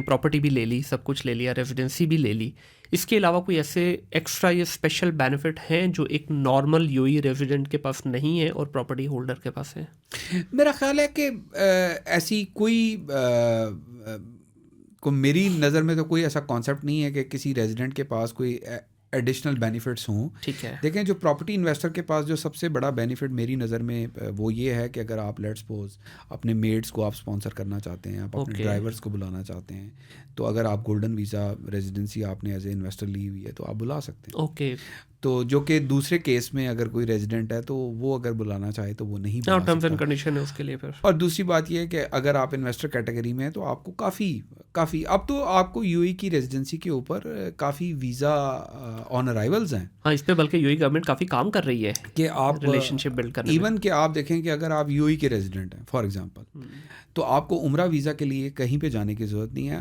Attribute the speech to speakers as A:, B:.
A: Property بھی لے لی, سب کچھ لے لیا, ریزیڈنسی بھی لے لی, اس کے علاوہ کوئی ایسے ایکسٹرا یا اسپیشل بینیفٹ ہیں جو ایک نارمل یو اے ریزیڈنٹ کے پاس نہیں ہے اور پراپرٹی ہولڈر کے پاس ہے؟
B: میرا خیال ہے کہ ایسی کوئی میری نظر میں تو کوئی ایسا کانسیپٹ نہیں ہے کہ کسی ریزیڈنٹ کے پاس کوئی ایڈیشنل بینیفٹس ہوں.
A: ٹھیک ہے.
B: دیکھیں جو پراپرٹی انویسٹر کے پاس جو سب سے بڑا بینیفٹ میری نظر میں وہ یہ ہے کہ اگر آپ لیٹ سپوز اپنے میڈس کو آپ اسپانسر کرنا چاہتے ہیں, آپ اپنے ڈرائیورس کو بلانا چاہتے ہیں, تو اگر آپ گولڈن ویزا ریزیڈنسی آپ نے ایز اے انویسٹر لی ہوئی ہے تو آپ بلا سکتے ہیں.
A: اوکے.
B: تو جو کہ دوسرے کیس میں اگر کوئی ریزیڈنٹ ہے تو وہ اگر بلانا چاہے تو وہ نہیں بلا
A: ٹرمز اینڈ
B: سکتا.
A: کنڈیشن ہے اس کے لیے پھر.
B: اور دوسری بات یہ ہے کہ اگر آپ انویسٹر کیٹیگری میں ہیں تو آپ کو کافی اب تو آپ کو یو اے کی ریزیڈنسی کے اوپر کافی ویزا آن ارائیولز ہیں.
A: ہاں, اس پہ بلکہ یو اے گورنمنٹ کافی کام کر رہی ہے
B: کہ آپ
A: ریلیشن شپ بلڈ کرنے میں.
B: ایون کہ آپ دیکھیں کہ اگر آپ یو اے کے ریزیڈنٹ ہیں فار ایگزامپل, تو آپ کو عمرہ ویزا کے لیے کہیں پہ جانے کی ضرورت نہیں ہے.